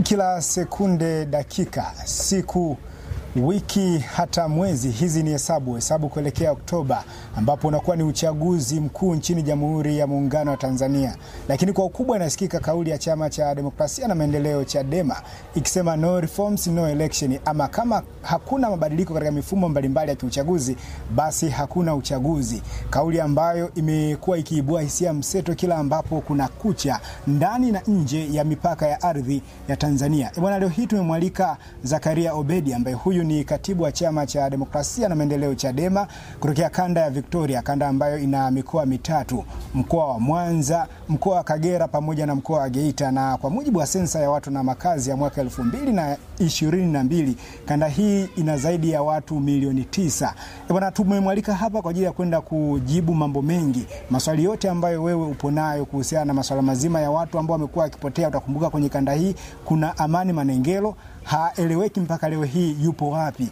Kila sekunde, dakika, siku, wiki, hata mwezi, hizi ni hesabu kuelekea Oktoba, ambapo unakuwa ni uchaguzi mkuu nchini Jamhuri ya Muungano wa Tanzania. Lakini kwa ukubwa inasikika kauli ya Chama cha Demokrasia na Maendeleo Chadema ikisema no reforms no election, ama kama hakuna mabadiliko katika mifumo mbalimbali ya kiuchaguzi basi hakuna uchaguzi. Kauli ambayo imekuwa ikiibua hisia mseto kila ambapo kuna kucha ndani na nje ya mipaka ya ardhi ya Tanzania. Bwana, leo hii tumemwalika Zakaria Obedi ambaye huyu ni katibu wa Chama cha Demokrasia na Maendeleo Chadema kutokea kanda ya Victoria, kanda ambayo ina mikoa mitatu: mkoa wa Mwanza, mkoa wa Kagera pamoja na mkoa wa Geita. Na kwa mujibu wa sensa ya watu na makazi ya mwaka 2022, kanda hii ina zaidi ya watu milioni 9. Bwana, tumemwalika hapa kwa ajili ya kwenda kujibu mambo mengi, maswali yote ambayo wewe upo nayo kuhusiana na masuala mazima ya watu ambao wamekuwa wakipotea. Utakumbuka kwenye kanda hii kuna Amani Manengelo, haeleweki mpaka leo hii yupo wapi.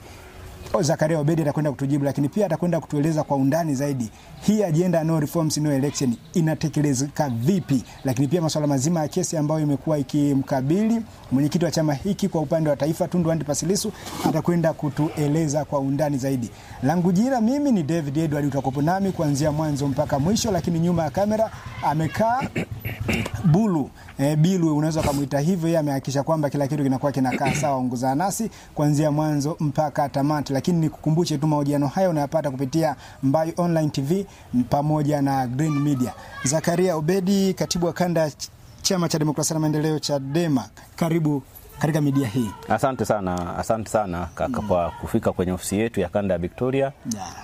Zakaria Obedi atakwenda kutujibu, lakini pia atakwenda kutueleza kwa undani zaidi hii agenda no reforms no election inatekelezeka vipi, lakini pia masuala mazima ya kesi ambayo imekuwa ikimkabili mwenyekiti wa chama hiki kwa upande wa taifa Tundu Antipas Lissu atakwenda kutueleza kwa undani zaidi. Langu jina mimi ni David Edward, utakopo nami kuanzia mwanzo mpaka mwisho, lakini nyuma ya kamera amekaa Bulu. Bilu unaweza kumuita hivyo, yeye amehakikisha kwamba kila kitu kinakuwa kinakaa sawa. Ongozana nasi kuanzia mwanzo mpaka tamati. Lakini nikukumbushe tu mahojiano haya unayapata kupitia Mbayu Online TV pamoja na Green Media. Zakaria Obedi, katibu wa kanda ya Chama cha Demokrasia na Maendeleo Chadema, karibu katika media hii. Asante sana kaka kwa kufika kwenye ofisi yetu ya kanda ya Victoria.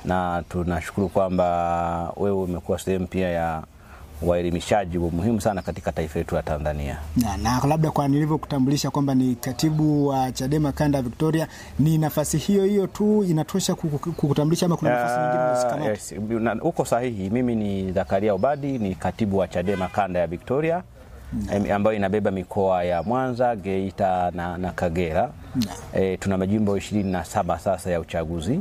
Na tunashukuru kwamba wewe umekuwa sehemu pia ya waelimishaji muhimu sana katika taifa letu la Tanzania. Na labda kwa nilivyokutambulisha kwamba ni katibu wa Chadema kanda ya Victoria, ni nafasi hiyo tu inatosha kukutambulisha ama kuna nafasi nyingine unazikamata? Yes, uko sahihi. Mimi ni Zakaria Obedi, ni katibu wa Chadema kanda ya Victoria, ambayo inabeba mikoa ya Mwanza, Geita na Kagera. Tuna majimbo 27 sasa ya uchaguzi.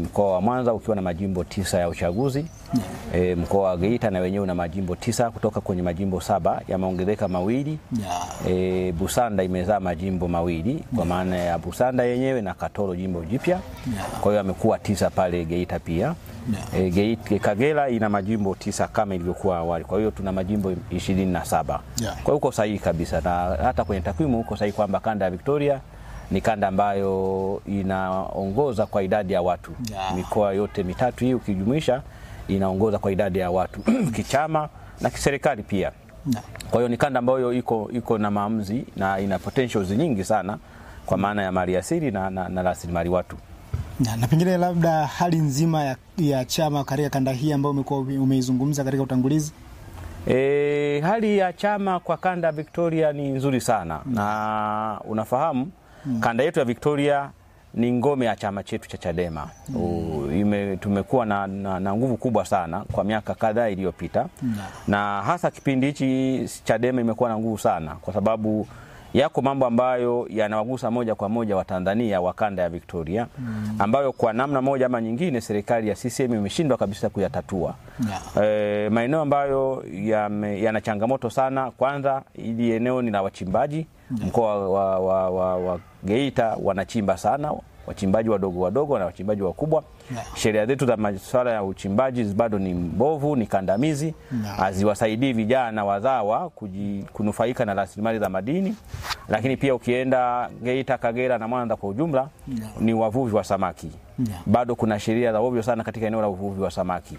Mkoa wa Mwanza ukiwa na majimbo 9 ya uchaguzi. Mkoa wa Geita na wenyewe una majimbo 9 kutoka kwenye majimbo 7 yameongezeka mawili. Busanda imezaa majimbo mawili kwa maana ya Busanda yenyewe na Katoro jimbo jipya. Kwa hiyo amekuwa 9 pale Geita pia. Kagera ina majimbo 9 kama ilivyokuwa awali. Kwa hiyo tuna majimbo 27. Kwa hiyo uko sahihi kabisa, na hata kwenye takwimu uko sahihi kwamba kanda ya Victoria ni kanda ambayo inaongoza kwa idadi ya watu. Mikoa yote mitatu hii ukijumuisha inaongoza kwa idadi ya watu kichama na kiserikali pia. Kwa hiyo ni kanda ambayo iko na maamuzi na ina potentials nyingi sana kwa maana ya maliasili na rasilimali watu. Na pengine labda hali nzima ya chama katika kanda hii ambayo umeizungumza katika utangulizi. Hali ya chama kwa kanda ya Victoria ni nzuri sana. Na unafahamu kanda yetu ya Victoria ni ngome ya chama chetu cha Chadema. Tumekuwa na nguvu kubwa sana kwa miaka kadhaa iliyopita. Na hasa kipindi hichi Chadema imekuwa na nguvu sana kwa sababu yako mambo ambayo yanawagusa moja kwa moja wa Tanzania wa kanda ya Victoria, ambayo kwa namna moja ama nyingine serikali ya CCM imeshindwa kabisa kuyatatua. Maeneo ambayo yana changamoto sana, kwanza ili eneo ni la wachimbaji. Mkoa wa Geita wanachimba sana, wachimbaji wadogo na wachimbaji wakubwa. Sheria zetu za masuala ya uchimbaji bado ni mbovu, ni kandamizi. Haziwasaidii vijana wazawa kunufaika na rasilimali za madini. Lakini pia ukienda Geita, Kagera na Mwanza kwa ujumla ni wavuvi wa samaki. Bado kuna sheria za ovyo sana katika eneo la uvuvi wa samaki.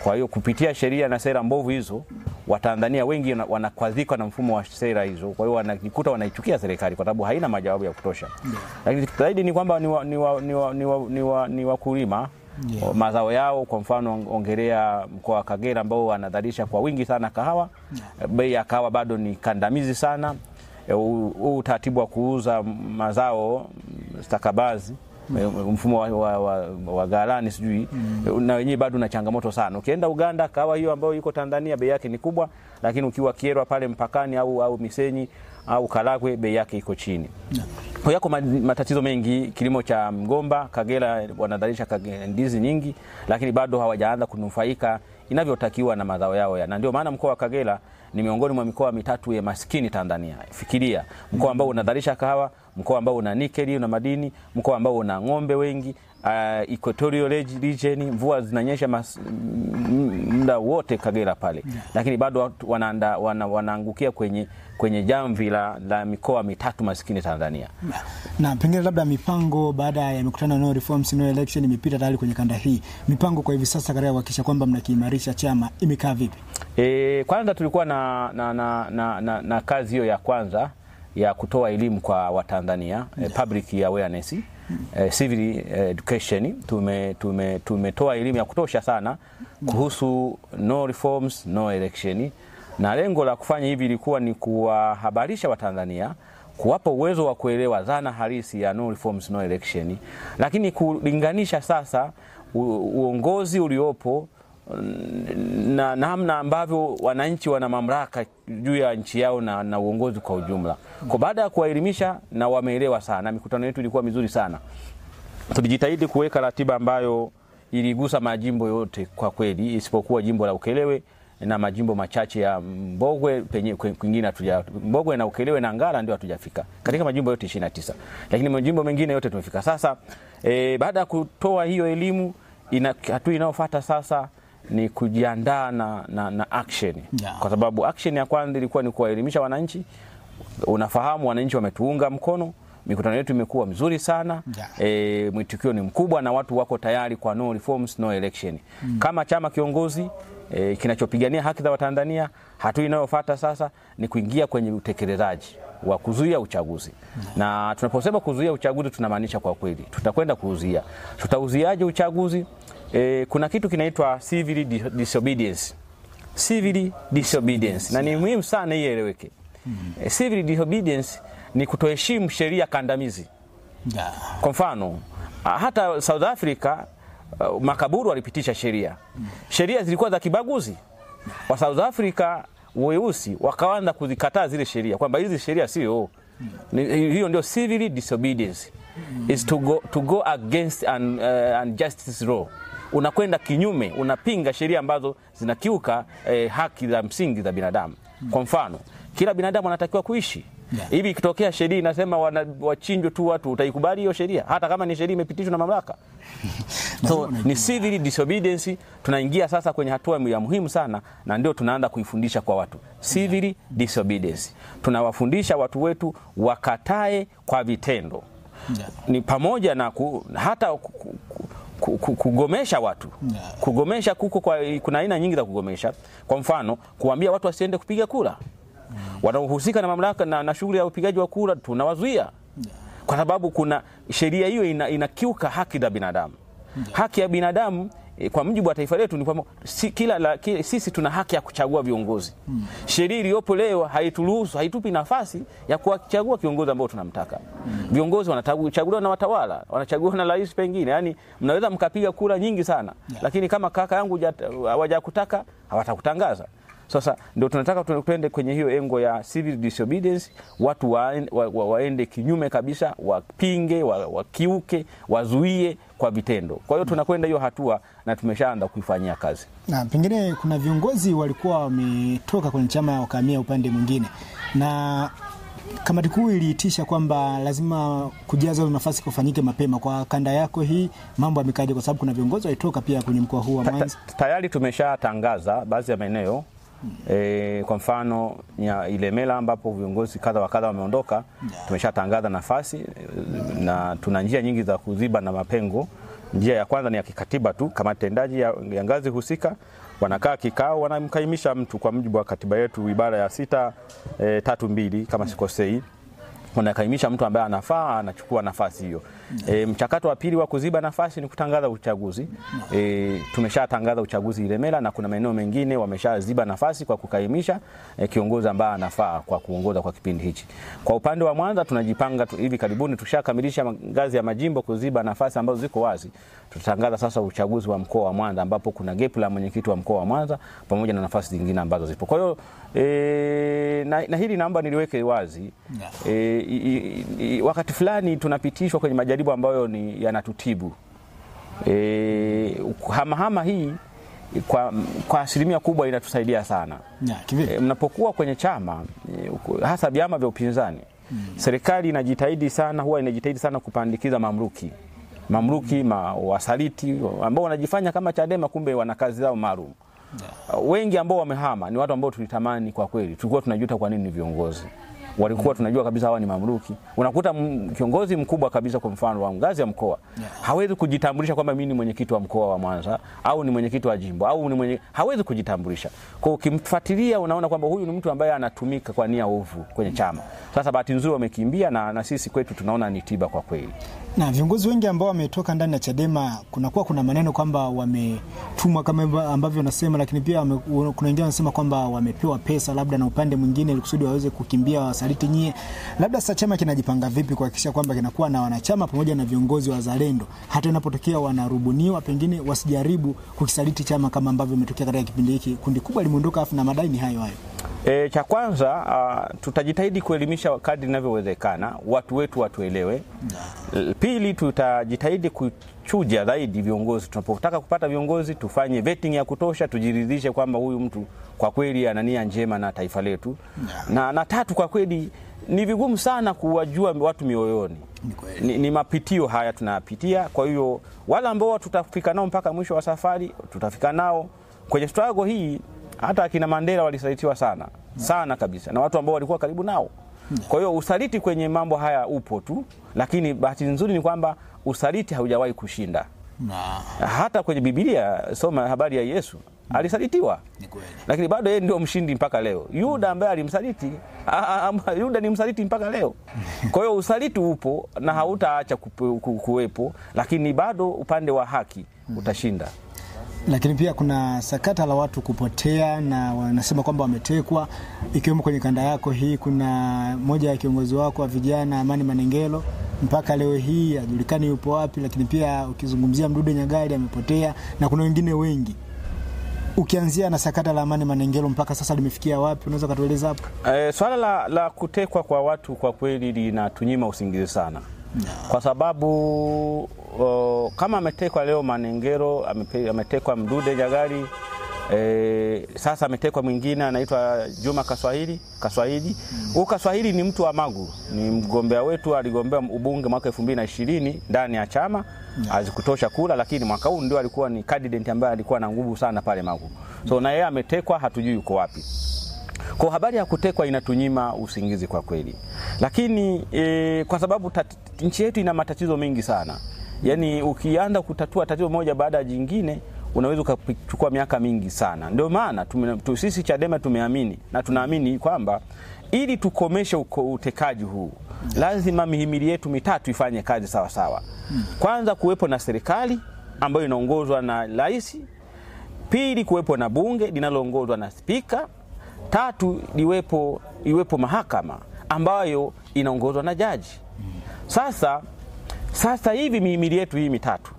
Kwa hiyo kupitia sheria na sera mbovu hizo, Watanzania wengi wanakwazika na mfumo wa sera hizo. Kwa hiyo wanajikuta wanaichukia serikali kwa sababu haina majawabu ya kutosha. Lakini zaidi ni kwamba ni wakulima. Mazao yao, kwa mfano ongelea mkoa wa Kagera ambao wanadhalisha kwa wingi sana kahawa. Bei ya kahawa bado ni kandamizi sana. Utaratibu wa kuuza mazao stakabazi, mfumo wa ghalani sijui, na wenyewe bado na changamoto sana. Ukienda Uganda, kahawa hiyo ambayo iko Tanzania bei yake ni kubwa, lakini ukiwa Kyerwa pale mpakani au Misenyi au Karagwe bei yake iko chini. Kwa yako matatizo mengi. Kilimo cha mgomba, Kagera wanadhalisha ndizi nyingi, lakini bado hawajaanza kunufaika inavyotakiwa na mazao yao na ndio maana mkoa wa Kagera ni miongoni mwa mikoa mitatu ya maskini Tanzania. Fikiria mkoa ambao unadharisha kahawa, mkoa ambao una nikeli na madini, mkoa ambao una ng'ombe wengi, equatorial region, mvua zinanyesha muda wote Kagera pale. Lakini bado wanaangukia kwenye jamvi la mikoa mitatu maskini Tanzania. Na pengine labda mipango baada ya mikutano no reforms no election imepita tayari kwenye kanda hii. Mipango kwa hivi sasa katika kuhakikisha kwamba mnakiimarisha chama imekaa vipi? Kwanza tulikuwa na kazi hiyo ya kwanza ya kutoa elimu kwa Watanzania, public awareness, civil education. Tumetoa elimu ya kutosha sana kuhusu no reforms no election, na lengo la kufanya hivi ilikuwa ni kuwahabarisha Watanzania, kuwapa uwezo wa kuelewa dhana halisi ya no reforms no election, lakini kulinganisha sasa uongozi uliopo na namna ambavyo wananchi wana mamlaka juu ya nchi yao na uongozi kwa ujumla. Kwa baada ya kuwaelimisha na wameelewa sana, mikutano yetu ilikuwa mizuri sana. Tulijitahidi kuweka ratiba ambayo iligusa majimbo yote kwa kweli, isipokuwa jimbo la Ukerewe na majimbo machache ya Mbogwe, kwingine Mbogwe na Ukerewe na Ngara ndio hatujafika. Katika majimbo yote 29. Lakini majimbo mengine yote tumefika. Sasa baada ya kutoa hiyo elimu, hatua inayofuata sasa ni kujiandaa na action. Kwa sababu action ya kwanza ilikuwa ni kuwaelimisha wananchi. Unafahamu wananchi wametuunga mkono. Mikutano yetu imekuwa mzuri sana. Mwitikio ni mkubwa na watu wako tayari kwa no reforms no election. Kama chama kiongozi kinachopigania haki za Watanzania, hatua inayofuata sasa ni kuingia kwenye utekelezaji wa kuzuia uchaguzi. Na tunaposema kuzuia uchaguzi tunamaanisha kwa kweli tutakwenda kuzuia. Tutauziaje uchaguzi? Kuna kitu kinaitwa civil disobedience. Civil disobedience. Na ni muhimu sana ieleweke. Civil disobedience ni kutoheshimu sheria kandamizi. Kwa mfano, hata South Africa makaburu walipitisha sheria. Sheria zilikuwa za kibaguzi. Wa South Africa weusi wakaanza kuzikataa zile sheria kwamba hizi sheria sio. Hiyo ndio civil disobedience. Is to go against unjustice law. Unakwenda kinyume, unapinga sheria ambazo zinakiuka haki za msingi za binadamu. Kwa mfano, kila binadamu anatakiwa kuishi. Hivi ikitokea sheria inasema wachinjwe tu watu, utaikubali hiyo sheria hata kama ni sheria imepitishwa na mamlaka? So ni civil disobedience. Tunaingia sasa kwenye hatua ya muhimu sana na ndio tunaanza kuifundisha kwa watu. Civil disobedience. Tunawafundisha watu wetu wakatae kwa vitendo. Ni pamoja na hata kugomesha watu. Kugomesha kuna aina nyingi za kugomesha. Kwa mfano, kuambia watu wasiende kupiga kura. Wanaohusika na mamlaka na shughuli ya upigaji wa kura tunawazuia. Kwa sababu kuna sheria hiyo inakiuka haki za binadamu. Haki ya binadamu kwa mujibu wa taifa letu ni kwamba sisi tuna haki ya kuchagua viongozi. Sheria iliyopo leo haituruhusu, haitupi nafasi ya kuchagua kiongozi ambao tunamtaka. Viongozi wanachaguliwa na watawala, wanachaguliwa na rais pengine. Yaani mnaweza mkapiga kura nyingi sana, lakini kama kaka yangu hawajakutaka, hawatakutangaza. Sasa ndio tunataka tuende kwenye hiyo engo ya civil disobedience, watu waende kinyume kabisa, wapinge, wakiuke, wazuie kwa vitendo. Kwa hiyo tunakwenda hiyo hatua na tumeshaanza kuifanyia kazi. Na pengine kuna viongozi walikuwa wametoka kwenye chama wakahamia upande mwingine. Na kamati kuu iliitisha kwamba lazima kujaza nafasi kufanyike mapema. Kwa kanda yako hii mambo yamekaje, kwa sababu kuna viongozi walitoka pia kwenye mkoa huu wa Mwanza? Tayari tumeshatangaza baadhi ya maeneo. Kwa mfano Ilemela ambapo viongozi kadha wa kadha wameondoka, tumeshatangaza nafasi na tuna njia nyingi za kuziba na mapengo. Njia ya kwanza ni ya kikatiba tu, kama tendaji ya ngazi husika wanakaa kikao, wanamkaimisha mtu kwa mujibu wa katiba yetu ibara ya 632 kama sikosei. Wanakaimisha mtu ambaye anafaa, anachukua nafasi hiyo. Mchakato wa pili wa kuziba nafasi ni kutangaza uchaguzi. Tumeshatangaza uchaguzi Ilemela na kuna maeneo mengine wameshaziba nafasi kwa kukaimisha kiongozi ambaye anafaa kwa kuongoza kwa kipindi hichi. Kwa upande wa Mwanza tunajipanga hivi karibuni tushakamilisha ngazi ya majimbo kuziba nafasi ambazo ziko wazi. Tutatangaza sasa uchaguzi wa mkoa wa Mwanza ambapo kuna gap la mwenyekiti wa mkoa wa Mwanza pamoja na nafasi zingine ambazo zipo. Kwa hiyo na hili naomba niliweke wazi. Wakati fulani tunapitishwa kwenye majaribu ambayo yanatutibu. Hama hii kwa asilimia kubwa inatusaidia sana. Mnapokuwa kwenye chama hasa vyama vya upinzani, serikali inajitahidi sana, huwa inajitahidi sana kupandikiza mamluki wasaliti ambao wanajifanya kama Chadema, kumbe wana kazi zao maalum. Wengi ambao wamehama ni watu ambao tulitamani kwa kweli. Tulikuwa tunajuta kwa nini ni viongozi. Walikuwa tunajua kabisa hawa ni mamluki. Unakuta kiongozi mkubwa kabisa, kwa mfano wa ngazi ya mkoa, hawezi kujitambulisha kwamba mimi ni mwenyekiti wa mkoa wa Mwanza au ni mwenyekiti wa jimbo au ni hawezi kujitambulisha. Kwa ukimfuatilia unaona kwamba huyu ni mtu ambaye anatumika kwa nia ovu kwenye chama. Sasa bahati nzuri wamekimbia, na sisi kwetu tunaona ni tiba kwa kweli. Na viongozi wengi ambao wametoka ndani ya Chadema, kuna maneno kwamba wametumwa kama ambavyo nasema, lakini pia kuna wengine wanasema kwamba wamepewa pesa labda na upande mwingine ili kusudi waweze kukimbia wasaliti nyie. Labda sasa chama kinajipanga vipi kuhakikisha kwamba kinakuwa na wanachama pamoja na viongozi wazalendo, hata inapotokea wanarubuniwa pengine wasijaribu kukisaliti chama kama ambavyo imetokea katika kipindi hiki? Kundi kubwa limeondoka afu na madai ni hayo. Cha kwanza tutajitahidi kuelimisha kadri inavyowezekana, watu wetu watuelewe. Pili, tutajitahidi kuchuja zaidi viongozi. Tunapotaka kupata viongozi tufanye vetting ya kutosha, tujiridhishe kwamba huyu mtu kwa kweli ana nia njema na taifa letu. Na tatu, kwa kweli ni vigumu sana kuwajua watu mioyoni. Ni mapitio haya tunapitia. Kwa hiyo wale ambao tutafika nao mpaka mwisho wa safari, tutafika nao kwenye struggle hii. Hata akina Mandela walisalitiwa sana kabisa na watu ambao walikuwa karibu nao. Kwa hiyo usaliti kwenye mambo haya upo tu, lakini bahati nzuri ni kwamba usaliti haujawahi kushinda. Hata kwenye Biblia soma habari ya Yesu, alisalitiwa. Lakini bado yeye ndio mshindi mpaka leo. Yuda ambaye alimsaliti, Yuda ni msaliti mpaka leo. Kwa hiyo usaliti upo na hautaacha kuwepo, lakini bado upande wa haki utashinda. Lakini pia kuna sakata la watu kupotea na wanasema kwamba wametekwa, ikiwemo kwenye kanda yako hii. Kuna moja ya kiongozi wako wa vijana, Amani Manengelo, mpaka leo hii hajulikani yupo wapi. Lakini pia ukizungumzia Mdude Nyagali amepotea, na kuna wengine wengi. Ukianzia na sakata la Amani Manengelo mpaka sasa limefikia wapi, unaweza kutueleza hapo? Swala la kutekwa kwa watu kwa kweli linatunyima usingizi sana. Kwa sababu kama ametekwa leo Manengelo, ametekwa Mdude Nyagali, sasa ametekwa mwingine anaitwa Juma Kaswahili. Kaswahili ni mtu wa Magu, ni mgombea wetu, aligombea ubunge mwaka 2020 ndani ya chama. Hazikutosha kula, lakini mwaka huu ndio alikuwa ni candidate ambaye alikuwa na nguvu sana pale Magu. So na yeye ametekwa, hatujui yuko wapi. Kwa habari ya kutekwa inatunyima usingizi kwa kweli. Lakini kwa sababu nchi yetu ina matatizo mengi sana. Yaani ukianza kutatua tatizo moja baada ya jingine unaweza kuchukua miaka mingi sana. Ndio maana sisi Chadema tumeamini na tunaamini kwamba ili tukomeshe utekaji huu, lazima mihimili yetu mitatu ifanye kazi sawa sawa. Kwanza kuwepo na serikali ambayo inaongozwa na rais. Pili, kuwepo na bunge linaloongozwa na spika. Tatu, iwepo mahakama ambayo inaongozwa na jaji. Sasa hivi mihimili yetu hii mitatu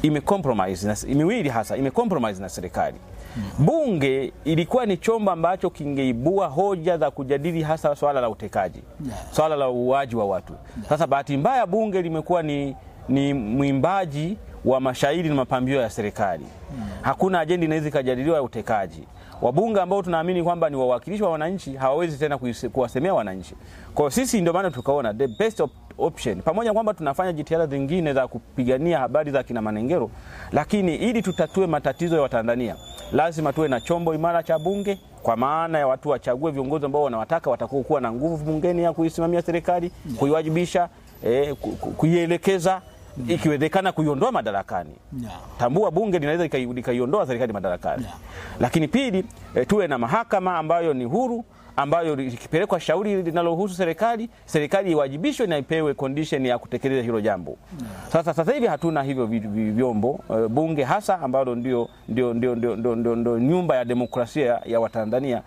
imecompromise na serikali. Bunge ilikuwa ni chombo ambacho kingeibua hoja za kujadili hasa swala la utekaji, swala la uuaji wa watu. Sasa bahati mbaya bunge limekuwa ni mwimbaji wa mashairi na mapambio ya serikali. Hakuna ajenda inaweza kujadiliwa ya utekaji. Wabunge ambao tunaamini kwamba ni wawakilishi wa wananchi hawawezi tena kuwasemea wananchi. Kwa sisi ndio maana tukaona the best option, pamoja kwamba tunafanya jitihada zingine za kupigania habari za kina Manengelo, lakini ili tutatue matatizo ya Watanzania lazima tuwe na chombo imara cha bunge, kwa maana ya watu wachague viongozi ambao wanawataka, watakao kuwa na nguvu bungeni ya kuisimamia serikali, kuiwajibisha, kuielekeza, ikiwezekana kuiondoa madarakani. Tambua bunge linaweza likaiondoa serikali madarakani. Lakini pili, tuwe na mahakama ambayo ni huru, ambayo ikipelekwa shauri linalohusu serikali iwajibishwe na ipewe condition ya kutekeleza hilo jambo. Sasa hivi hatuna hivyo vyombo. Bunge hasa ambalo ndio nyumba ya demokrasia ya Watanzania,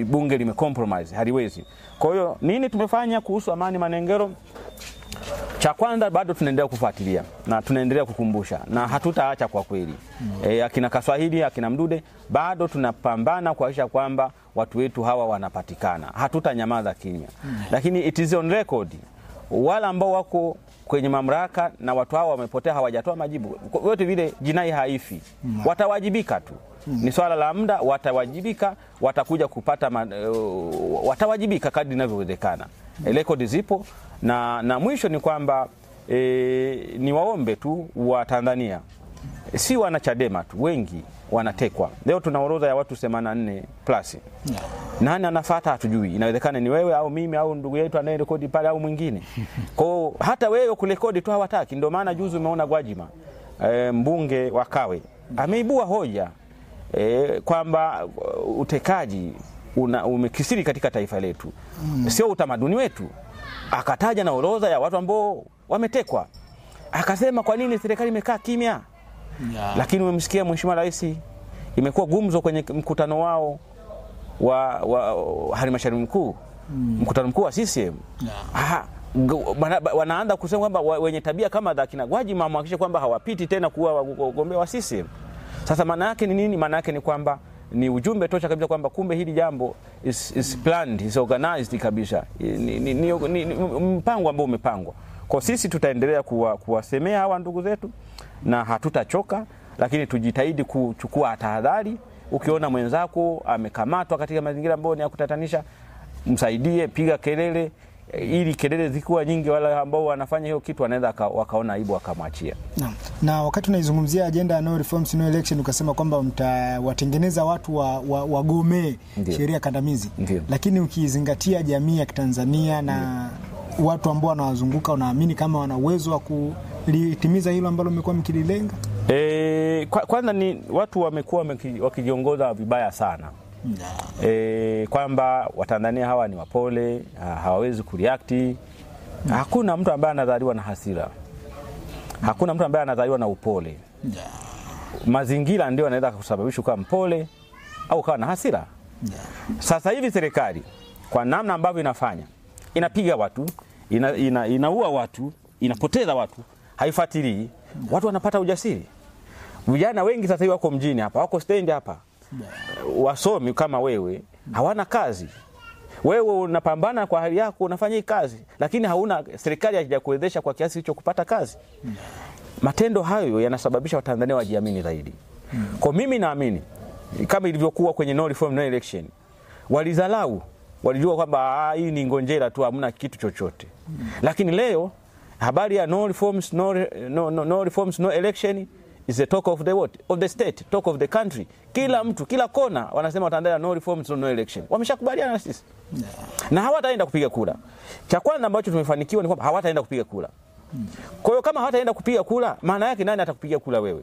bunge limecompromise, haliwezi. Kwa hiyo nini tumefanya kuhusu Amani Manengelo? Cha kwanza, bado tunaendelea kufuatilia na tunaendelea kukumbusha na hatutaacha kwa kweli. Akina Kaswahili, akina Mdude, bado tunapambana kuhakikisha kwamba watu wetu hawa wanapatikana. Hatutanyamaza kimya. Lakini it is on record, wale ambao wako kwenye mamlaka na watu hao wamepotea, hawajatoa majibu. Wote vile jinai haifi. Watawajibika tu. Ni swala la muda, watawajibika, watakuja kupata watawajibika kadri inavyowezekana. Rekodi zipo na mwisho ni kwamba ni waombe tu wa Tanzania, si wana Chadema tu, wengi wanatekwa. Leo tuna orodha ya watu 84 plus. Nani anafuata hatujui. Inawezekana ni wewe au mimi au ndugu yetu anayerekodi pale au mwingine. Kwa hata wewe kurekodi tu hawataki. Ndio maana juzi umeona Gwajima, mbunge wa Kawe, ameibua hoja kwamba utekaji umekisiri katika taifa letu. Sio utamaduni wetu. Akataja na orodha ya watu ambao wametekwa. Akasema kwa nini serikali imekaa kimya? Lakini umemsikia Mheshimiwa Rais, imekuwa gumzo kwenye mkutano wao wa halmashauri mkuu, mkutano mkuu wa CCM. Wanaanza kusema kwamba wenye tabia kama za kina Gwajima wahakikishe kwamba hawapiti tena kuwa wagombea wa CCM. Sasa maana yake ni nini? Maana yake ni kwamba ni ujumbe tosha kabisa kwamba kumbe hili jambo is planned, is organized kabisa. Ni mpango ambao umepangwa. Kwa sisi tutaendelea kuwasemea hawa ndugu zetu na hatutachoka, lakini tujitahidi kuchukua tahadhari. Ukiona mwenzako amekamatwa katika mazingira ambayo ni ya kutatanisha, msaidie, piga kelele, ili kelele zikuwa nyingi wala ambao wanafanya hiyo kitu wanaweza wakaona aibu wakamwachia. Na wakati unaizungumzia agenda ya no reforms no election ukasema kwamba mtawatengeneza watu wagomee sheria kandamizi. Lakini ukizingatia jamii ya Tanzania na watu ambao wanawazunguka, unaamini kama wana uwezo wa kulitimiza hilo ambalo mmekuwa mkililenga? Kwanza ni watu wamekuwa wakijiongoza vibaya sana. Kwamba Watanzania hawa ni wapole, hawawezi kureact. Hakuna mtu ambaye anazaliwa na hasira. Hakuna mtu ambaye anazaliwa na upole. Mazingira ndio yanaweza kusababisha kuwa mpole au kuwa na hasira. Sasa hivi serikali kwa namna ambavyo inafanya, inapiga watu, inaua watu, inapoteza watu, haifuatilii. Watu wanapata ujasiri. Vijana wengi sasa hivi wako mjini hapa, wako stand hapa. Wasomi kama wewe hawana kazi. Wewe unapambana kwa hali yako, unafanya hii kazi, lakini hauna, serikali haijakuwezesha kwa kiasi hicho kupata kazi. Matendo hayo yanasababisha Watanzania wajiamini zaidi. Kwa mimi naamini kama ilivyokuwa kwenye no reform no election, walizalau, walijua kwamba hii ni ngonjera tu, hamna kitu chochote. Lakini leo habari ya no reforms no election is the talk of the what? Of the state, talk of the country. Kila mtu, kila kona wanasema Tanzania no reforms no election. Wameshakubaliana na sisi. Na hawataenda kupiga kura. Cha kwanza ambacho tumefanikiwa ni kwamba hawataenda kupiga kura. Kwa hiyo kama hawataenda kupiga kura, maana yake nani atakupiga kura wewe?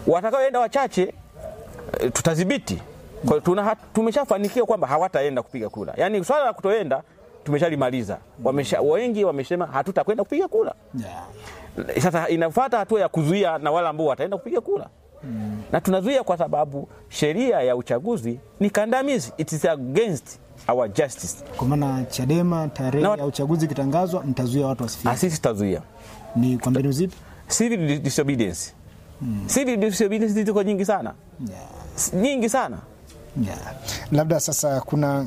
Watakaoenda wachache tutadhibiti. Kwa hiyo tumeshafanikiwa kwamba hawataenda kupiga kura. Yaani swala la kutoenda tumeshalimaliza. Wengi wamesema hatutakwenda kupiga kura. Sasa inafuata hatua ya kuzuia na wale ambao wataenda kupiga kura. Na tunazuia kwa sababu sheria ya uchaguzi ni kandamizi. It is against our justice. Kwa maana Chadema tarehe ya uchaguzi kitangazwa, mtazuia watu wasifike. Sisi tutazuia. Ni kwa mbinu zipi? Civil disobedience. Civil disobedience ziko nyingi sana. Nyingi sana. Labda sasa kuna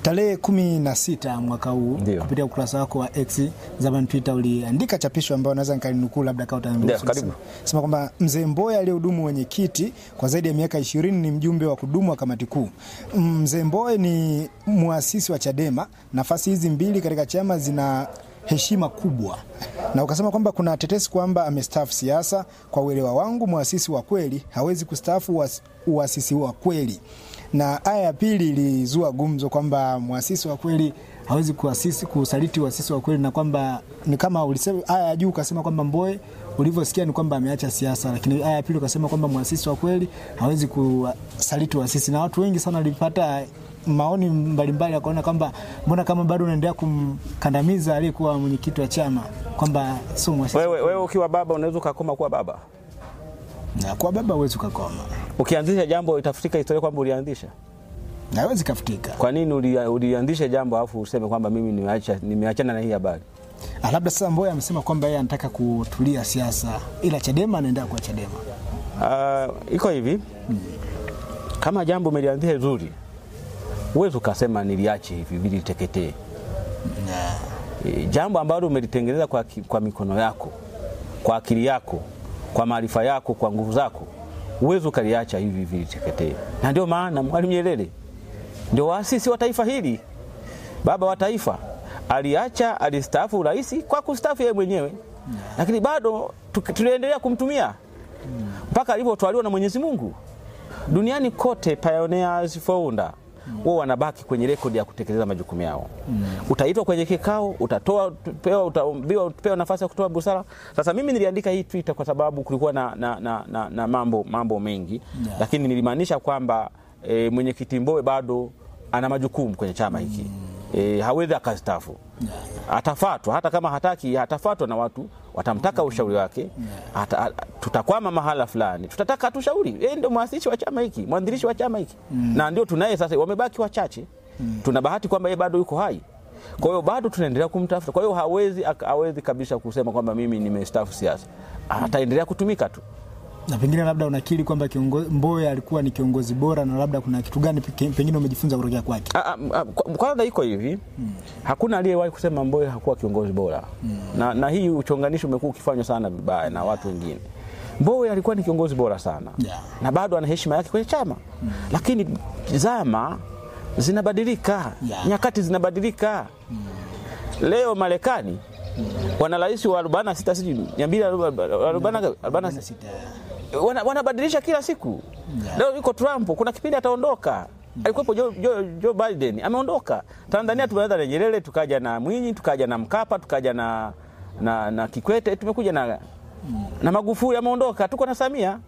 tarehe 16 mwaka huu kupitia ukurasa wako wa X, zamani Twitter, uliandika chapisho ambao naweza nikalinukuu labda kama utaruhusu. Karibu. Sema kwamba Mzee Mboya aliyehudumu mwenyekiti kwa zaidi ya miaka 20 ni mjumbe wa kudumu wa kamati kuu. Mzee Mboya ni muasisi wa Chadema. Nafasi hizi mbili katika chama zina heshima kubwa. Na ukasema kwamba kuna tetesi kwamba amestaafu siasa. Kwa uelewa wangu, muasisi wa kweli hawezi kustaafu uasisi wa kweli. Na aya ya pili ilizua gumzo kwamba muasisi wa kweli hawezi kusaliti uasisi wa kweli, na kwamba ni kama ulisema aya ya juu ukasema kwamba Mboya ulivyosikia ni kwamba ameacha siasa, lakini aya ya pili ukasema kwamba muasisi wa kweli hawezi kusaliti uasisi. Na watu wengi sana walipata maoni mbalimbali akaona kwamba mbona kama bado unaendelea kumkandamiza aliyekuwa mwenyekiti wa chama, kwamba sio muasisi. Wewe ukiwa baba unaweza kukoma kuwa baba? Na kwa baba huwezi kukoma. Ukianzisha jambo itafutika historia kwamba ulianzisha. Na haiwezi kufutika. Kwa nini ulianzisha jambo alafu useme kwamba mimi nimeachana na hii habari? Labda sasa Mboya amesema kwamba yeye anataka kutulia siasa, ila Chadema anaenda kwa Chadema. Iko hivi. Kama jambo umelianzisha vizuri, uwezo ukasema niliache hivi vile teketee. jambo ambalo umelitengeneza kwa mikono yako, kwa akili yako, kwa maarifa yako, kwa nguvu zako, uwezo kaliacha hivi hivi teketee. Na ndio maana Mwalimu Nyerere ndio waasisi wa taifa hili, baba wa taifa. Alistaafu rais kwa kustaafu yeye mwenyewe, lakini bado tuliendelea kumtumia mpaka alipotwaliwa na Mwenyezi Mungu. Duniani kote pioneers founder wao wanabaki kwenye rekodi ya kutekeleza majukumu yao. Utaitwa kwenye kikao, utapewa nafasi ya kutoa busara. Sasa mimi niliandika hii Twitter kwa sababu kulikuwa na mambo mengi, lakini nilimaanisha kwamba mwenyekiti Mbowe bado ana majukumu kwenye chama hiki. Hawezi akastaafu. Atafuatwa, hata kama hataki, atafuatwa na watu watamtaka ushauri wake. Tutakwama mahala fulani, tutataka tushauri. Yeye ndio muasisi wa chama hiki, mwanzilishi wa chama hiki. Na ndio tunaye sasa, wamebaki wachache. Tuna bahati kwamba yeye bado yuko hai. Kwa hiyo bado tunaendelea kumtafuta. Kwa hiyo hawezi kabisa kusema kwamba mimi nimestaafu siasa. Ataendelea kutumika tu. Na pengine labda unakiri kwamba Mbowe alikuwa ni kiongozi bora, na labda kuna kitu gani pengine umejifunza kutoka kwake? Kwanza iko hivi, hakuna aliyewahi kusema Mbowe hakuwa kiongozi bora. Na hii uchonganishi umekuwa ukifanywa sana vibaya na watu wengine. Mbowe alikuwa ni kiongozi bora sana. Na bado ana heshima yake kwenye chama. Lakini zama zinabadilika, nyakati zinabadilika. Leo Marekani wana rais wa 46 sijui 246 wanabadilisha kila siku. Leo yuko Trump, kuna kipindi ataondoka. Alikuwepo Joe Biden, ameondoka. Tanzania tumeanza na Nyerere, tukaja na Mwinyi, tukaja na Mkapa, tukaja na Kikwete, tumekuja na Magufuli, ameondoka. Tuko na Samia.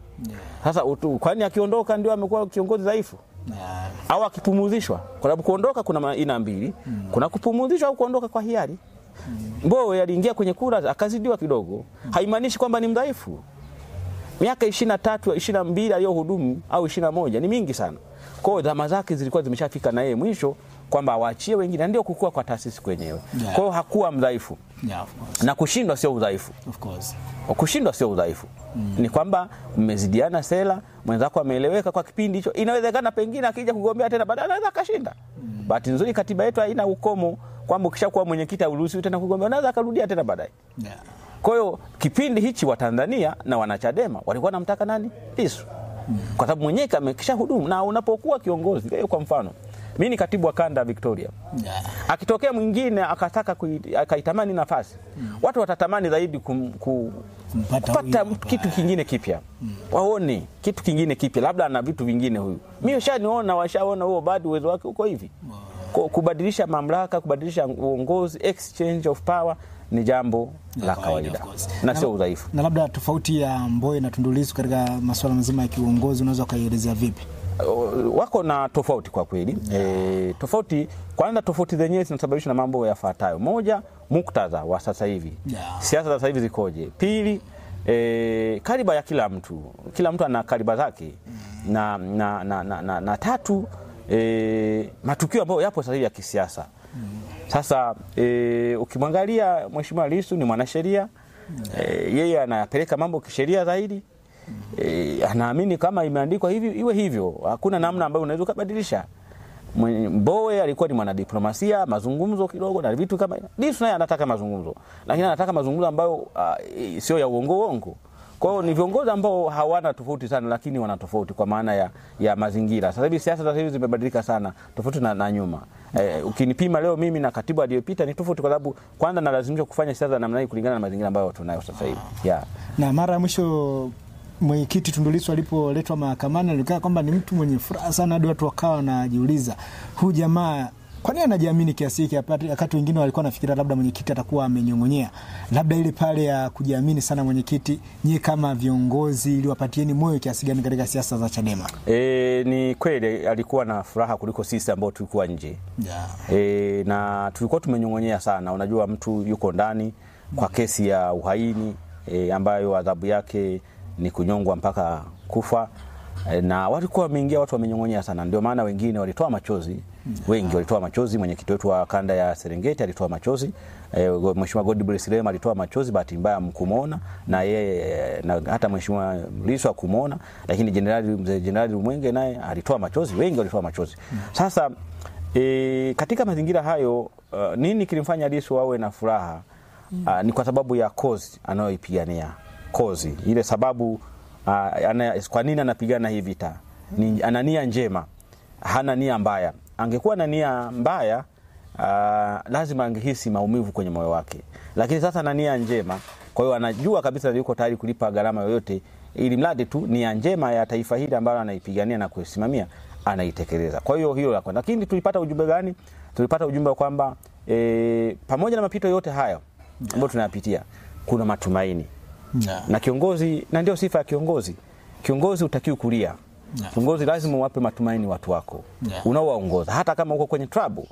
Sasa kwani akiondoka ndio amekuwa kiongozi dhaifu? Au akipumuzishwa? Kwa sababu kuondoka kuna aina mbili. Kuna kupumuzishwa au kuondoka kwa hiari. Mbowe aliingia kwenye kura akazidiwa kidogo. Haimaanishi kwamba ni mdhaifu. Miaka 23, 22 aliyohudumu au 21 ni mingi sana. Kwa hiyo zama zake zilikuwa zimeshafika na yeye mwisho kwamba waachie wengine, ndio kukua kwa taasisi kwenyewe. Kwa hiyo hakuwa mdhaifu. Na kushindwa sio udhaifu. Of course. Kushindwa sio udhaifu. Ni kwamba mmezidiana sera, mwenzako ameeleweka kwa kipindi hicho. Inawezekana pengine akija kugombea tena baadaye anaweza akashinda. Bahati nzuri katiba yetu haina ukomo kwamba ukishakuwa mwenyekiti uruhusiwi tena kugombea, anaweza akarudia tena baadaye. Kwa hiyo kipindi hichi wa Tanzania na wanachadema walikuwa wanamtaka nani? Lissu. Kwa sababu mwenyewe amekisha hudumu. Na unapokuwa kiongozi, kwa mfano mimi ni katibu wa kanda Victoria. Akitokea mwingine akataka akaitamani nafasi, watu watatamani zaidi kupata kitu kingine kipya. Waone kitu kingine kipya, labda ana vitu vingine huyu. Mimi nishaniona, washaona huo bado uwezo wake uko hivi. Kubadilisha mamlaka, kubadilisha uongozi, exchange of power ni jambo la kawaida na sio udhaifu. Na labda tofauti ya Mbowe na Tundu Lissu katika masuala mazima ya kiuongozi unaweza kuelezea vipi? Wako na tofauti kwa kweli. Tofauti, kwanza tofauti zenyewe zinasababishwa na mambo yafuatayo. Moja, muktadha wa sasa hivi. Siasa za sasa hivi zikoje? Pili, kaliba ya kila mtu. Kila mtu ana kaliba zake. Na tatu, matukio ambayo yapo sasa hivi ya kisiasa. Sasa ukimwangalia Mheshimiwa Lissu ni mwanasheria. Yeye anapeleka mambo kisheria zaidi. Anaamini kama imeandikwa hivi iwe hivyo. Hakuna namna ambayo unaweza kubadilisha. Mbowe alikuwa ni mwanadiplomasia, mazungumzo kidogo na vitu kama hivyo. Lissu naye anataka mazungumzo. Lakini anataka mazungumzo ambayo sio ya uongo. Kwa hiyo ni viongozi ambao hawana tofauti sana, lakini wana tofauti kwa maana ya mazingira. Sasa hivi siasa za hivi zimebadilika sana, tofauti na nyuma. Ukinipima leo mimi na katibu aliyopita ni tofauti, kwa sababu kwanza nalazimishwa kufanya siasa namna hii kulingana na mazingira ambayo tunayo sasa hivi. Na mara ya mwisho mwenyekiti Tundu Lissu alipoletwa mahakamani alikaa kwamba ni mtu mwenye furaha sana, hadi watu wakawa wanajiuliza huyu jamaa kwa nini anajiamini kiasi hiki, wakati wengine walikuwa nafikiria labda mwenyekiti atakuwa amenyongonyea. Labda ile pale ya kujiamini sana mwenyekiti, nyie kama viongozi iliwapatieni moyo kiasi gani katika siasa za Chadema? Ni kweli alikuwa na furaha kuliko sisi ambao tulikuwa nje. Na tulikuwa tumenyongonyea sana. Unajua mtu yuko ndani kwa kesi ya uhaini ambayo adhabu yake ni kunyongwa mpaka kufa. Na walikuwa wameingia watu wamenyongonyea sana. Ndio maana wengine walitoa machozi. Wengi walitoa machozi. Mwenyekiti wetu wa kanda ya Serengeti alitoa machozi. Mheshimiwa Godbless Lema alitoa machozi, bahati mbaya mkumuona, na yeye na hata Mheshimiwa Lissu akumuona, lakini Jenerali Mwenge naye alitoa machozi. Wengi walitoa machozi. Sasa Katika mazingira hayo nini kilimfanya Lissu awe na furaha? Ni kwa sababu ya cause anayoipigania. Cause ile sababu kwa nini anapigana hii vita? Ana nia njema, hana nia mbaya. Angekuwa na nia mbaya lazima angehisi maumivu kwenye moyo wake. Lakini sasa ana nia njema, kwa hiyo anajua kabisa yuko tayari kulipa gharama yoyote ili mradi tu nia njema ya taifa hili ambalo anaipigania na kusimamia anaitekeleza. Kwa hiyo hilo la kwanza. Lakini tulipata ujumbe gani? Tulipata ujumbe kwamba pamoja na mapito yote haya ambayo tunayapitia kuna matumaini. Na kiongozi, na ndio sifa ya kiongozi. Kiongozi utakiwa kulia. Kiongozi lazima uwape matumaini watu wako unaowaongoza, hata kama uko kwenye trouble.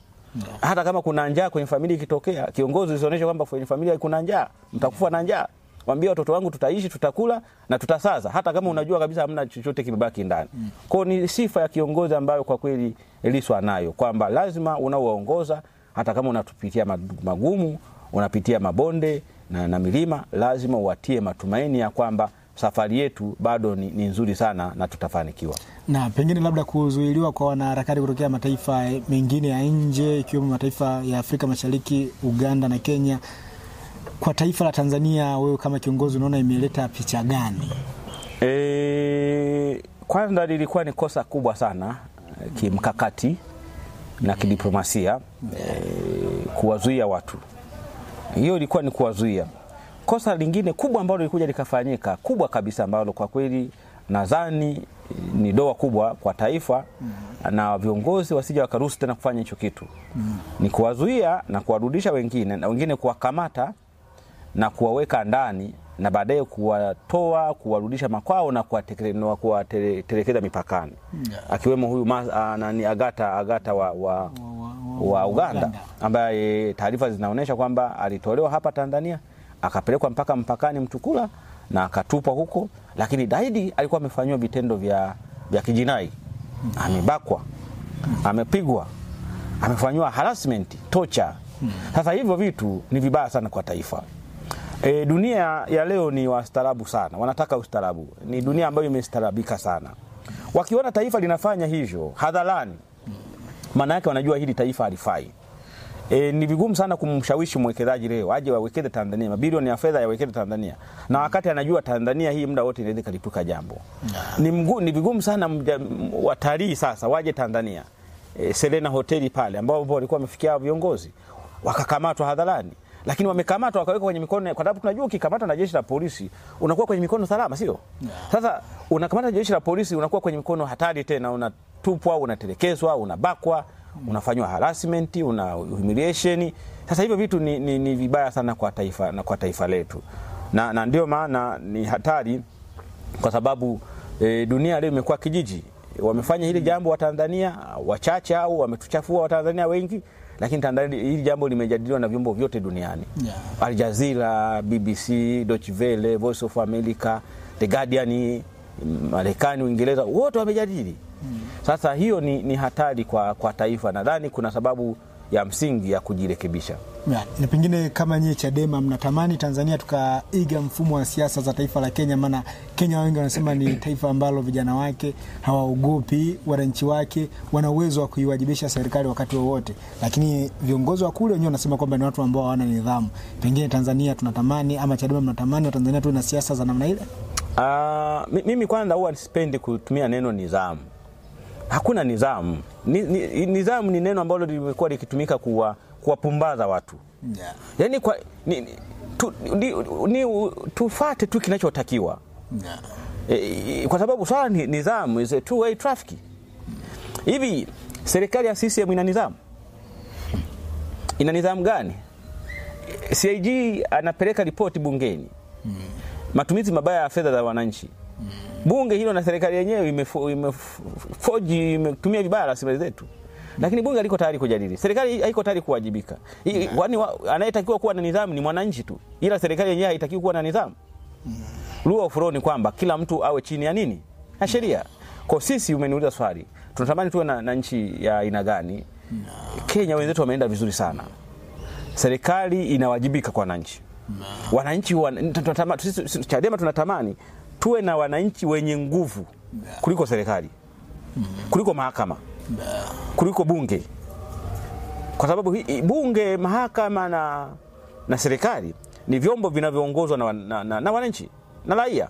Hata kama kuna njaa kwenye familia ikitokea, kiongozi usionyeshe kwamba kwenye familia kuna njaa, mtakufa na njaa. Waambie watoto wangu tutaishi, tutakula na tutasaza, hata kama unajua kabisa hamna chochote kimebaki ndani. Kwa ni sifa ya kiongozi ambayo kwa kweli Lissu anayo, kwamba lazima unaowaongoza hata kama unatupitia magumu, unapitia mabonde na milima, lazima uwatie matumaini ya kwamba safari yetu bado ni nzuri sana na tutafanikiwa. Na pengine labda kuzuiliwa kwa wanaharakati kutokea mataifa mengine ya nje ikiwemo mataifa ya Afrika Mashariki, Uganda na Kenya, kwa taifa la Tanzania wewe kama kiongozi unaona imeleta picha gani? Kwanza lilikuwa ni kosa kubwa sana kimkakati na kidiplomasia kuwazuia watu. Hiyo ilikuwa ni kuwazuia. Kosa lingine kubwa ambalo lilikuja likafanyika, kubwa kabisa, ambalo kwa kweli nadhani ni doa kubwa kwa taifa na viongozi wasije wakaruhusu tena kufanya hicho kitu. Ni kuwazuia na kuwarudisha wengine, na wengine kuwakamata na kuwaweka ndani na baadaye kuwatoa, kuwarudisha makwao na kuwatelekeza mipakani. Akiwemo huyu nani Agata wa Uganda, ambaye taarifa zinaonyesha kwamba alitolewa hapa Tanzania akapelekwa mpaka mpakani Mtukula na akatupwa huko, lakini daidi alikuwa amefanywa vitendo vya kijinai. Amebakwa, amepigwa, amefanywa harassment, torture. Sasa hivyo vitu ni vibaya sana kwa taifa. Dunia ya leo ni wastaarabu sana, wanataka ustaarabu. Ni dunia ambayo imestaarabika sana. Wakiona taifa linafanya hivyo hadharani, maana yake wanajua hili taifa halifai. Ni vigumu sana kumshawishi mwekezaji leo aje wawekeze Tanzania, mabilioni ya fedha yawekeze Tanzania, na wakati anajua Tanzania hii muda wote inaweza kalipuka jambo. Ni vigumu sana watalii sasa waje Tanzania. Serena hoteli pale ambao walikuwa wamefikia viongozi wakakamatwa hadharani, lakini wamekamatwa wakawekwa kwenye mikono, kwa sababu tunajua ukikamatwa na jeshi la polisi unakuwa kwenye mikono salama, sio? Sasa unakamata jeshi la polisi unakuwa kwenye mikono hatari tena, unatupwa, unatelekezwa, unabakwa, unafanywa harassment, una humiliation. Sasa hivyo vitu ni vibaya sana kwa taifa na kwa taifa letu. Na ndio maana ni hatari, kwa sababu dunia leo imekuwa kijiji. Wamefanya hili jambo wa Tanzania wachache au wametuchafua wa Tanzania wengi, lakini Tanzania hili jambo limejadiliwa na vyombo vyote duniani. Al Jazeera, BBC, Deutsche Welle, Voice of America, The Guardian, Marekani, Uingereza, wote wamejadili. Sasa hiyo ni hatari kwa taifa. Nadhani kuna sababu ya msingi ya kujirekebisha. Na pengine kama nyie Chadema mnatamani Tanzania tukaiga mfumo wa siasa za taifa la Kenya, maana Kenya wengi wanasema ni taifa ambalo vijana wake hawaogopi, wananchi wake wana uwezo wa kuiwajibisha serikali wakati wowote, lakini viongozi wa kule wenyewe wanasema kwamba ni watu ambao hawana nidhamu. Pengine Tanzania tunatamani, ama Chadema mnatamani wa Tanzania tuwe na siasa za namna ile? Mimi kwanza huwa sipendi kutumia neno nidhamu. Hakuna nidhamu. Nidhamu ni neno ambalo limekuwa likitumika kuwapumbaza watu. Yaani tufuate tu kinachotakiwa. Kwa sababu swala ni nidhamu is a two-way traffic. Hivi serikali ya CCM ina nidhamu? Ina nidhamu gani? CAG anapeleka ripoti bungeni. Matumizi mabaya ya fedha za wananchi. Bunge hilo na serikali yenyewe imetumia vibaya rasilimali zetu. Lakini bunge liko tayari kujadili. Serikali haiko tayari kuwajibika. Kwani anayetakiwa kuwa na nidhamu ni mwananchi tu. Ila serikali yenyewe haitakiwi kuwa na nidhamu. Rule of law ni kwamba kila mtu awe chini ya nini? Na sheria. Kwa sisi umeniuliza swali, tunatamani tuwe na nchi ya aina gani? Kenya wenzetu wameenda vizuri sana. Serikali inawajibika kwa wananchi. Wananchi sisi Chadema tunatamani tuwe na wananchi wenye nguvu kuliko serikali, kuliko mahakama, kuliko bunge. Kwa sababu bunge, mahakama na serikali ni vyombo vinavyoongozwa na wananchi na raia.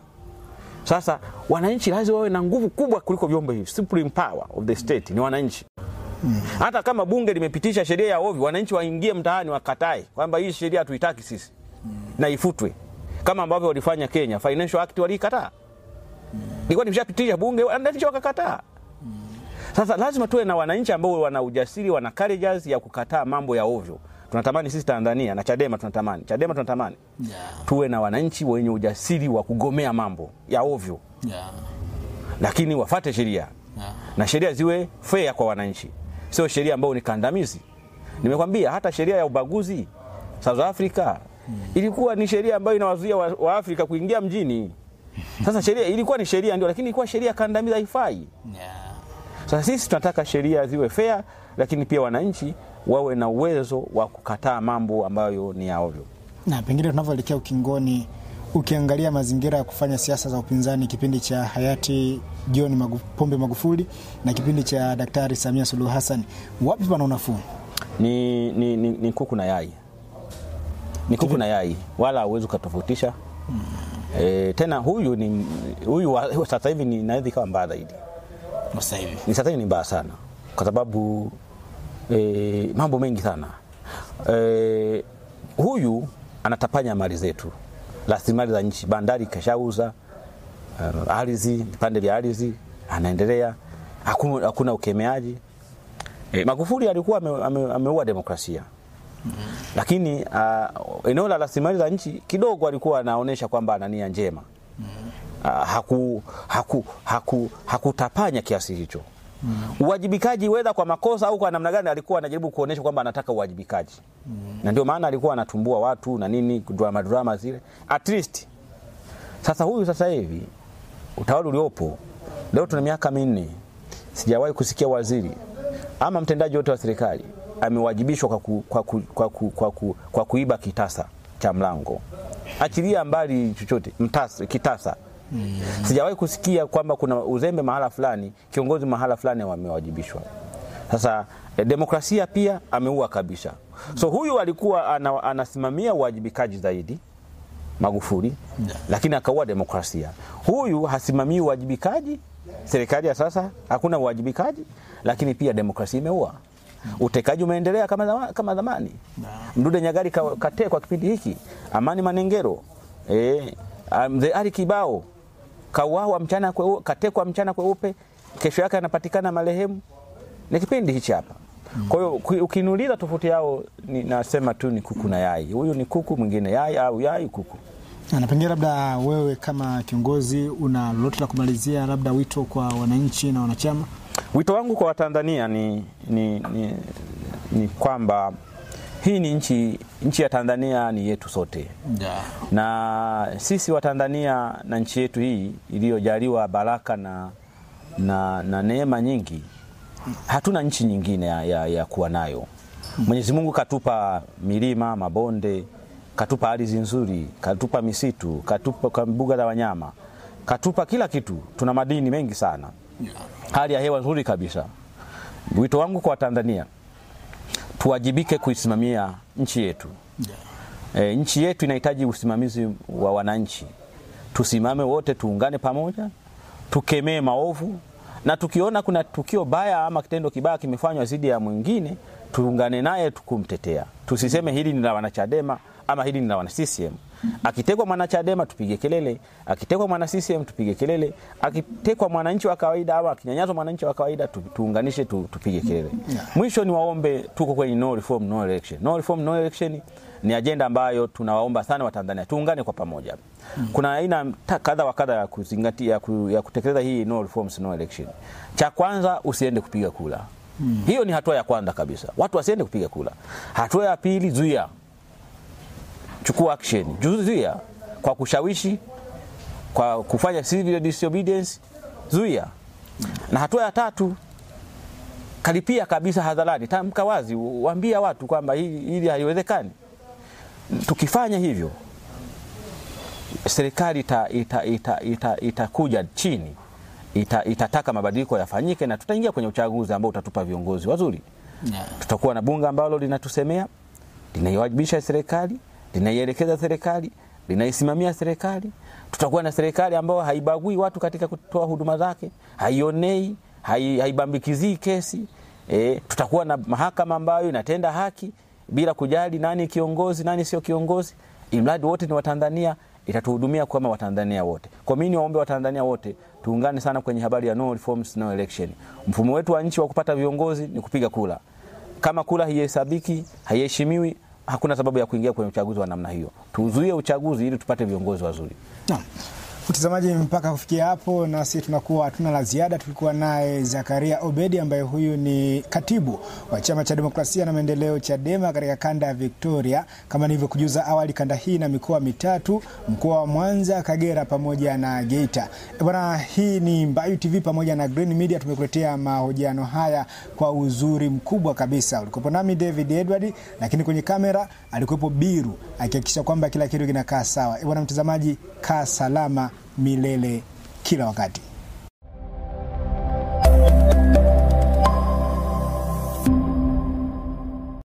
Sasa wananchi lazima wawe na nguvu kubwa kuliko vyombo hivi. Supreme power of the state ni wananchi. Hata kama bunge limepitisha sheria ya ovyo, wananchi waingie mtaani wakatae kwamba hii sheria hatuitaki sisi na ifutwe, kama ambavyo walifanya Kenya. Financial Act walikataa. Ilikuwa nimeshapitisha bunge, wananchi wakakataa. Sasa lazima tuwe na wananchi ambao wana ujasiri, wana courage ya kukataa mambo ya ovyo. Tunatamani sisi Tanzania na Chadema tunatamani tuwe na wananchi wenye ujasiri wa kugomea mambo ya ovyo. Lakini wafuate sheria. Na sheria ziwe fair kwa wananchi. Sio sheria ambayo ni kandamizi. Nimekwambia hata sheria ya ubaguzi South Africa ilikuwa ni sheria ambayo inawazuia wa Afrika kuingia mjini. Sasa sheria ilikuwa ni sheria ndio, lakini ilikuwa sheria kandamizi, haifai. Sasa sisi tunataka sheria ziwe fair, lakini pia wananchi wawe na uwezo wa kukataa mambo ambayo ni ya ovyo. Na pengine tunavyoelekea ukingoni, ukiangalia mazingira ya kufanya siasa za upinzani kipindi cha hayati John Pombe Magufuli na kipindi cha Daktari Samia Suluhu Hassan, wapi pana unafuu? Ni kuku na yai. Ni kuku na yai, wala huwezi kutofautisha. Tena huyu sasa hivi ni naidhi kama mbaya zaidi. Sasa hivi ni mbaya sana kwa sababu mambo mengi sana. Huyu anatapanya mali zetu, rasilimali za nchi, bandari kashauza, ardhi, vipande vya ardhi, anaendelea, hakuna ukemeaji. Magufuli alikuwa ameua demokrasia. Lakini eneo la rasilimali za nchi kidogo alikuwa anaonesha kwamba ana nia njema. Hakutapanya kiasi hicho. Uwajibikaji whether kwa makosa au kwa namna gani, alikuwa anajaribu kuonesha kwamba anataka uwajibikaji. Na ndio maana alikuwa anatumbua watu na nini, drama zile. At least sasa huyu sasa hivi utawala uliopo leo, tuna miaka 4, sijawahi kusikia waziri ama mtendaji wote wa serikali amewajibishwa kwa kuiba kitasa cha mlango. Achilia mbali chochote, kitasa. Sijawahi kusikia kwamba kuna uzembe mahala fulani, kiongozi mahala fulani wamewajibishwa. Sasa demokrasia pia ameua kabisa. So huyu alikuwa anasimamia uwajibikaji zaidi, Magufuli, lakini akaua demokrasia. Huyu hasimamii uwajibikaji, serikali ya sasa hakuna uwajibikaji, lakini pia demokrasia imeua. Utekaji umeendelea kama zamani. Mdude Nyagali katekwa kipindi hiki, Amani Manengero, Mzee Ali Kibao kauawa mchana kweupe, katekwa mchana kweupe, kesho yake anapatikana marehemu. Ni kipindi hichi hapa. Kwa hiyo ukiniuliza tofauti yao, nasema tu ni kuku na yai. Huyu ni kuku, mwingine yai, au yai kuku. Na pengine labda wewe kama kiongozi una lolote la kumalizia, labda wito kwa wananchi na wanachama? Wito wangu kwa Watanzania ni kwamba hii ni nchi ya Tanzania ni yetu sote. Na sisi wa Tanzania na nchi yetu hii iliyojaliwa baraka na neema nyingi, hatuna nchi nyingine ya kuwa nayo. Mwenyezi Mungu katupa milima, mabonde, katupa ardhi nzuri, katupa misitu, katupa mbuga za wanyama, katupa kila kitu. Tuna madini mengi sana. Hali ya hewa nzuri kabisa. Wito wangu kwa Tanzania, tuwajibike kuisimamia nchi yetu. Nchi yetu inahitaji usimamizi wa wananchi. Tusimame wote, tuungane pamoja, tukemee maovu, na tukiona kuna tukio baya ama kitendo kibaya kimefanywa dhidi ya mwingine, tuungane naye tukumtetea. Tusiseme hili ni la wanachadema ama hili ni la wana CCM. Akitekwa mwana Chadema tupige kelele, akitekwa mwana CCM tupige kelele, akitekwa mwananchi wa kawaida ama akinyanyaswa mwananchi wa kawaida tuunganishe tupige kelele. Mwisho ni waombe, tuko kwenye no reform no election. No reform no election ni agenda ambayo tunawaomba sana Watanzania tuungane kwa pamoja. Kuna aina kadha wa kadha ya kuzingatia ya kutekeleza hii no reforms no election. Cha kwanza, usiende kupiga kula. Hiyo ni hatua ya kwanza kabisa. Watu wasiende kupiga kula. Hatua ya pili, zuia. Chukua action. Zuia kwa kushawishi, kwa kufanya civil disobedience, zuia. Na hatua ya tatu, kalipia kabisa hadharani, tamka wazi, waambia watu kwamba hili haiwezekani. Tukifanya hivyo, serikali itakuja chini, itataka mabadiliko yafanyike, na tutaingia kwenye uchaguzi ambao utatupa viongozi wazuri. Tutakuwa na bunge ambalo linatusemea, linaiwajibisha serikali, linaielekeza serikali, linaisimamia serikali. Tutakuwa na serikali ambayo haibagui watu katika kutoa huduma zake, haionei, haibambikizii kesi. Tutakuwa na mahakama ambayo inatenda haki bila kujali nani kiongozi, nani sio kiongozi. Imradi wote ni Watanzania, itatuhudumia kama Watanzania wote. Kwa mimi niwaombe Watanzania wote tuungane sana kwenye habari ya no reforms no election. Mfumo wetu wa nchi wa kupata viongozi ni kupiga kura. Kama kura haihesabiki, haiheshimiwi, hakuna sababu ya kuingia kwenye uchaguzi wa namna hiyo. Tuzuie uchaguzi ili tupate viongozi wazuri. Naam. Mtazamaji, mpaka kufikia hapo na sisi tunakuwa hatuna la ziada. Tulikuwa naye Zakaria Obedi ambaye huyu ni katibu wa Chama cha Demokrasia na Maendeleo Chadema katika kanda ya Victoria. Kama nilivyokujuza awali, kanda hii na mikoa mitatu, mkoa wa Mwanza, Kagera pamoja na Geita. Bwana, hii ni Mbayu TV pamoja na Green Media, tumekuletea mahojiano haya kwa uzuri mkubwa kabisa. Ulikuwa nami David Edward, lakini kwenye kamera alikuwepo Biru akihakikisha kwamba kila kitu kinakaa sawa. Bwana mtazamaji, kaa salama milele kila wakati.